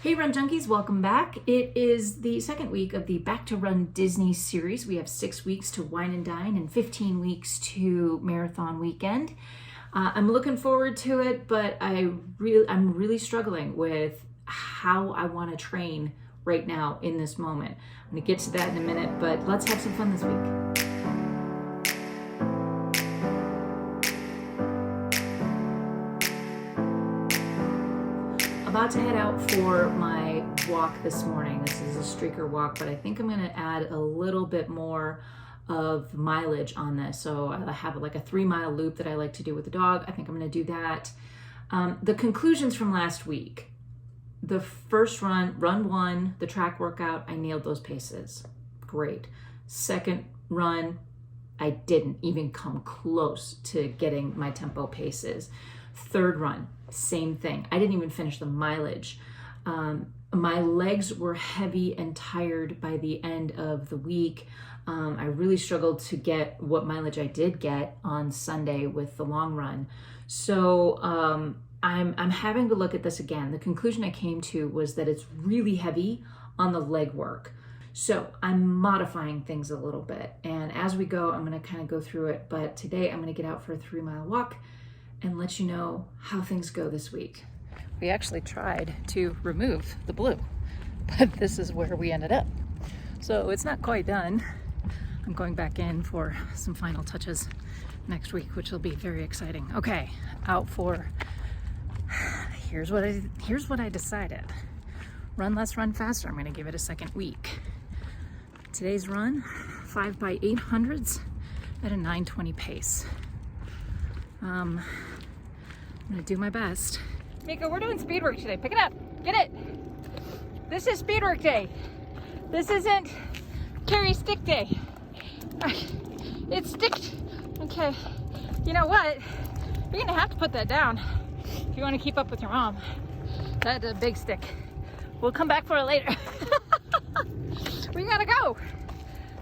Hey Run Junkies, welcome back. It is the second week of the Back to Run Disney series. We have 6 weeks to wine and dine and 15 weeks to marathon weekend. I'm looking forward to it, but I'm really struggling with how I want to train right now in this moment. I'm going to get to that in a minute, but let's have some fun this week. About to head out for my walk this morning. This is a streaker walk, but I think I'm going to add a little bit more of mileage on this. So I have like a 3-mile loop that I like to do with the dog. I think I'm going to do that. The conclusions from last week. The first run 1, the track workout, I nailed those paces. Great. Second run, I didn't even come close to getting my tempo paces. Third run, same thing. I didn't even finish the mileage. My legs were heavy and tired by the end of the week. I really struggled to get what mileage I did get on Sunday with the long run. So I'm having to look at this again. The conclusion I came to was that it's really heavy on the leg work. So I'm modifying things a little bit. And as we go, I'm going to kind of go through it. But today I'm going to get out for a 3-mile walk and let you know how things go this week. We actually tried to remove the blue, but this is where we ended up. So it's not quite done. I'm going back in for some final touches next week, which will be very exciting. Okay, out for, here's what I decided. Run less, run faster. I'm gonna give it a second week. Today's run, 5 by 800s at a 9:20 pace. I'm gonna do my best. Miko, we're doing speed work today. Pick it up. Get it. This is speed work day. This isn't carry stick day. It's sticked. Okay. You know what? You're gonna have to put that down if you want to keep up with your mom. That's a big stick. We'll come back for it later. We gotta go.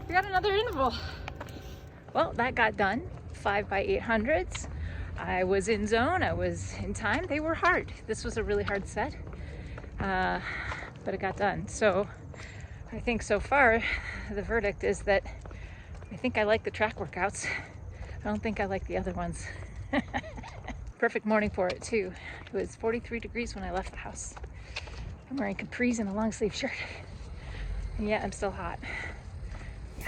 We got another interval. Well, that got done. 5 by 800s. I was in zone, I was in time. They were hard. This was a really hard set, but it got done. So I think so far, the verdict is that I think I like the track workouts. I don't think I like the other ones. Perfect morning for it too. It was 43 degrees when I left the house. I'm wearing capris and a long sleeve shirt. And yet I'm still hot. Yeah.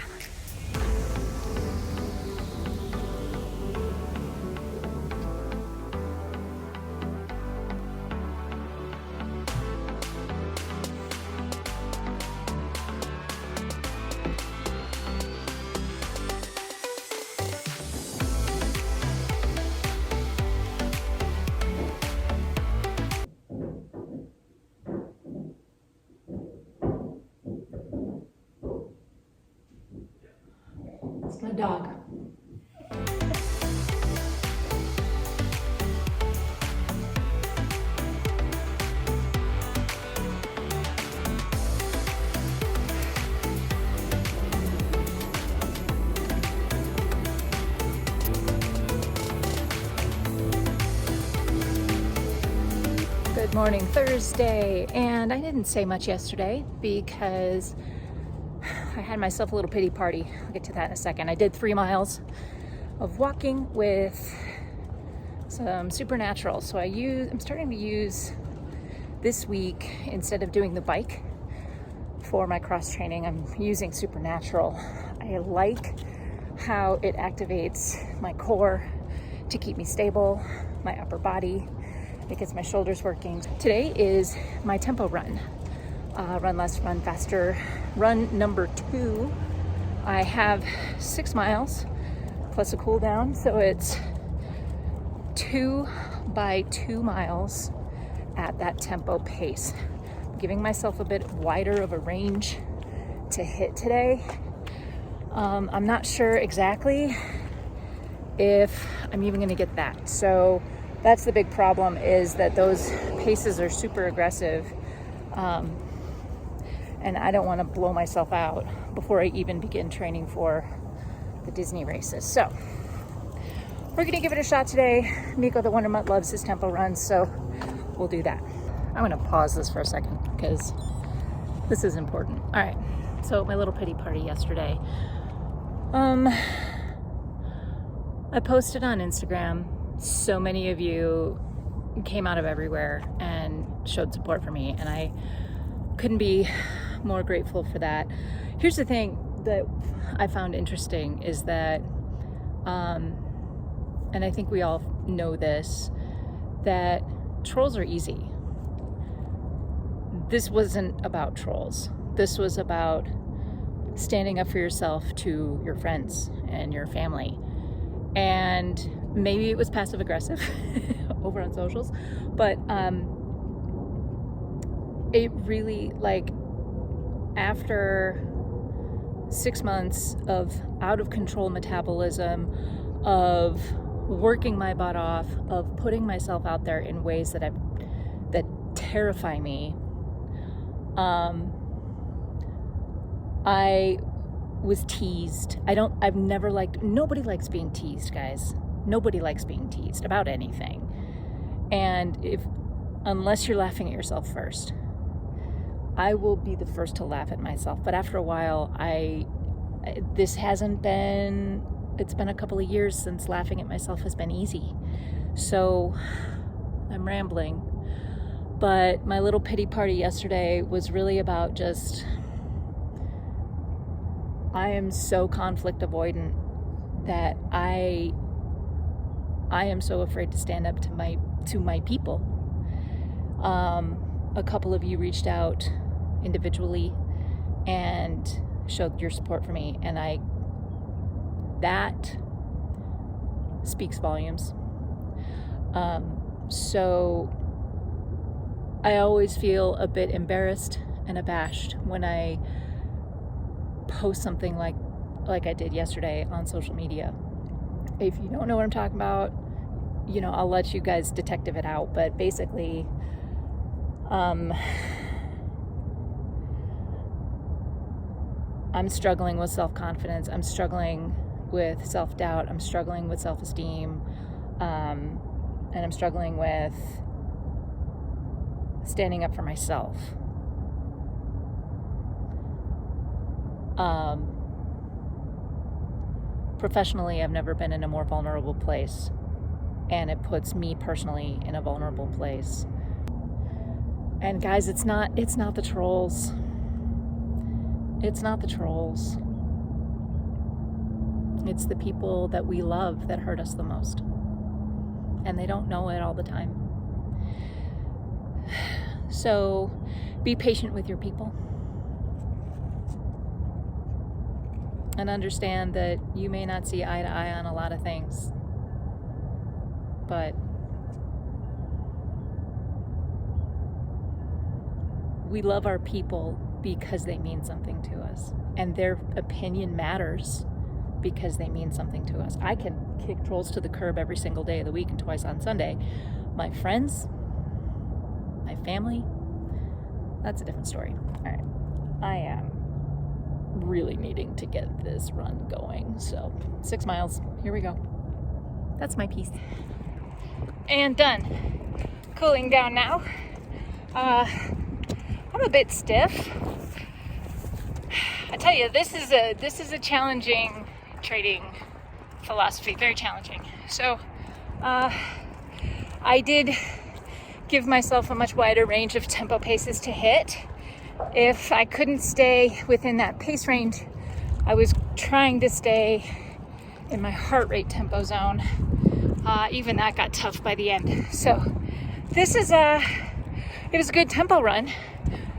My dog. Good morning, Thursday. And I didn't say much yesterday because I had myself a little pity party. I'll get to that in a second. I did 3 miles of walking with some Supernatural. So I'm starting to use this week, instead of doing the bike for my cross training, I'm using Supernatural. I like how it activates my core to keep me stable, my upper body. It gets my shoulders working. Today is my tempo run. Run less, run faster. Run number 2. I have 6 miles plus a cool down, so it's 2 by 2 miles at that tempo pace. I'm giving myself a bit wider of a range to hit today. I'm not sure exactly if I'm even gonna get that. So that's the big problem, is that those paces are super aggressive. And I don't want to blow myself out before I even begin training for the Disney races. So we're going to give it a shot today. Miko, the Wonder Mutt, loves his tempo runs, so we'll do that. I'm gonna pause this for a second because this is important. All right, so my little pity party yesterday. I posted on Instagram. So many of you came out of everywhere and showed support for me, and I couldn't be more grateful for that. Here's the thing that I found interesting is that, and I think we all know this, that trolls are easy. This wasn't about trolls. This was about standing up for yourself to your friends and your family. And maybe it was passive aggressive over on socials, but it really, like, after 6 months of out of control metabolism, of working my butt off, of putting myself out there in ways that terrify me, I was teased. I've never liked, nobody likes being teased, guys. Nobody likes being teased about anything. And unless you're laughing at yourself first, I will be the first to laugh at myself. But after a while, it's been a couple of years since laughing at myself has been easy. So I'm rambling. But my little pity party yesterday was really about just, I am so conflict avoidant that I am so afraid to stand up to my people. A couple of you reached out individually and showed your support for me, and that speaks volumes. So I always feel a bit embarrassed and abashed when I post something like I did yesterday on social media. If you don't know what I'm talking about, I'll let you guys detective it out, but basically, I'm struggling with self-confidence. I'm struggling with self-doubt. I'm struggling with self-esteem. And I'm struggling with standing up for myself. Professionally, I've never been in a more vulnerable place, and it puts me personally in a vulnerable place. And guys, it's not the trolls. It's not the trolls. It's the people that we love that hurt us the most. And they don't know it all the time. So be patient with your people. And understand that you may not see eye to eye on a lot of things. But we love our people because they mean something to us. And their opinion matters because they mean something to us. I can kick trolls to the curb every single day of the week and twice on Sunday. My friends, my family, that's a different story. All right. I am really needing to get this run going. So 6 miles, here we go. That's my piece. And done. Cooling down now. I'm a bit stiff. I tell you, this is a challenging training philosophy, very challenging. So I did give myself a much wider range of tempo paces to hit. If I couldn't stay within that pace range, I was trying to stay in my heart rate tempo zone. Even that got tough by the end. So this is it was a good tempo run.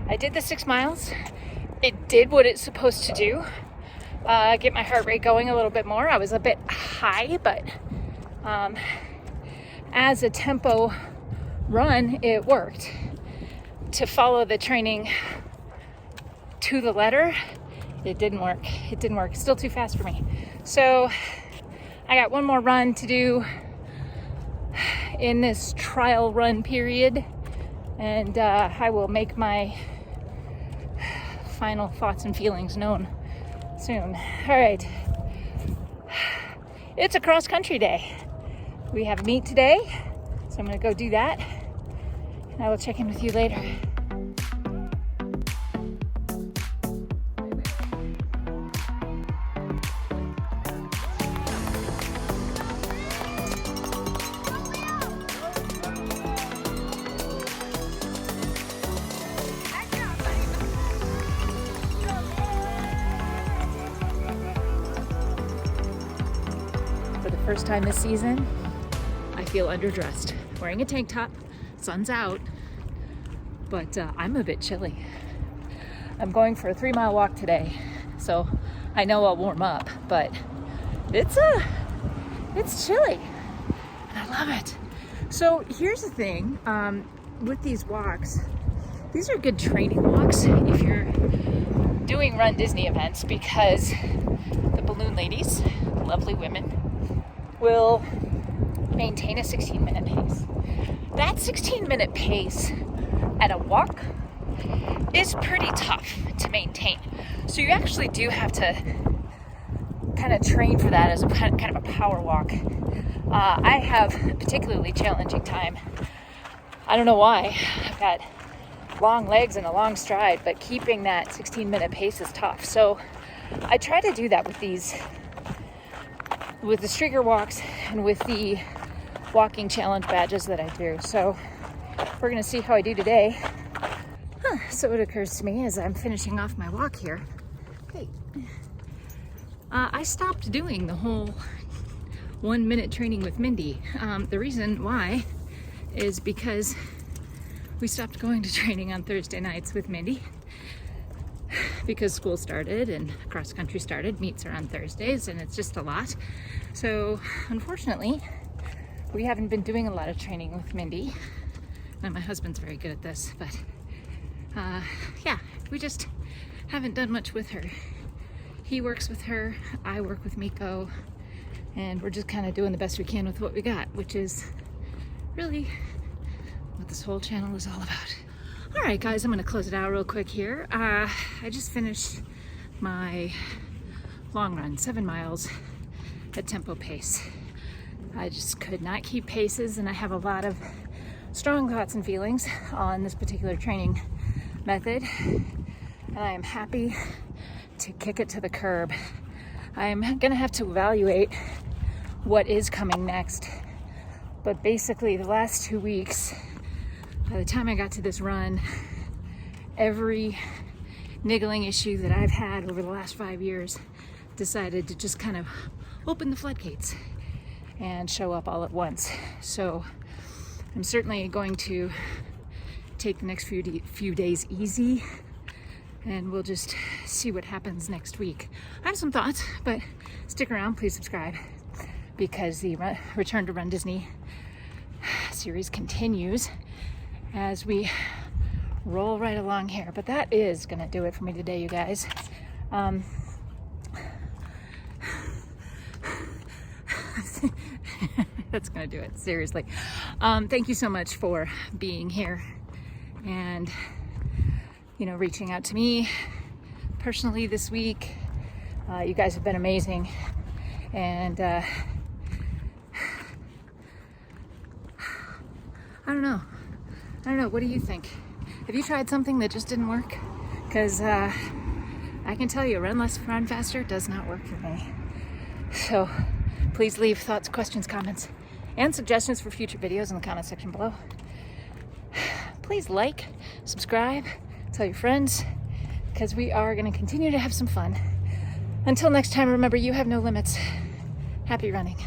I did the 6 miles. It did what it's supposed to do. Get my heart rate going a little bit more. I was a bit high, but as a tempo run, it worked. To follow the training to the letter, it didn't work. It didn't work. It's still too fast for me. So I got one more run to do in this trial run period, and I will make my final thoughts and feelings known soon. All right. It's a cross country day. We have meet today, so I'm going to go do that. I will check in with you later. For the first time this season, I feel underdressed. Wearing a tank top, sun's out, but I'm a bit chilly. I'm going for a 3-mile walk today, so I know I'll warm up, but it's chilly, and I love it. So here's the thing, with these walks, these are good training walks if you're doing Run Disney events, because the balloon ladies, lovely women, will maintain a 16-minute pace. That 16-minute pace at a walk is pretty tough to maintain. So you actually do have to kind of train for that as a kind of a power walk. I have a particularly challenging time. I don't know why. I've got long legs and a long stride, but keeping that 16-minute pace is tough. So I try to do that with the streaker walks and with the walking challenge badges that I do. So we're gonna see how I do today. So it occurs to me as I'm finishing off my walk here, hey, I stopped doing the whole 1-minute training with Mindy. The reason why is because we stopped going to training on Thursday nights with Mindy because school started and cross country started. Meets are on Thursdays and it's just a lot. So unfortunately, we haven't been doing a lot of training with Mindy. And my husband's very good at this, but yeah, we just haven't done much with her. He works with her, I work with Miko, and we're just kind of doing the best we can with what we got, which is really what this whole channel is all about. All right, guys, I'm gonna close it out real quick here. I just finished my long run, 7 miles at tempo pace. I just could not keep paces, and I have a lot of strong thoughts and feelings on this particular training method, and I am happy to kick it to the curb. I'm gonna have to evaluate what is coming next, but basically the last 2 weeks, by the time I got to this run, every niggling issue that I've had over the last 5 years decided to just kind of open the floodgates and show up all at once. So I'm certainly going to take the next few days easy, and we'll just see what happens next week. I have some thoughts, but stick around, please subscribe, because the Return to Run Disney series continues as we roll right along here. But that is gonna do it for me today, you guys. That's gonna do it, seriously. Thank you so much for being here and, you know, reaching out to me personally this week. You guys have been amazing, and I don't know, what do you think? Have you tried something that just didn't work? Because I can tell you, run less, run faster does not work for me. So please leave thoughts, questions, comments, and suggestions for future videos in the comment section below. Please like, subscribe, tell your friends, because we are going to continue to have some fun. Until next time, remember, you have no limits. Happy running.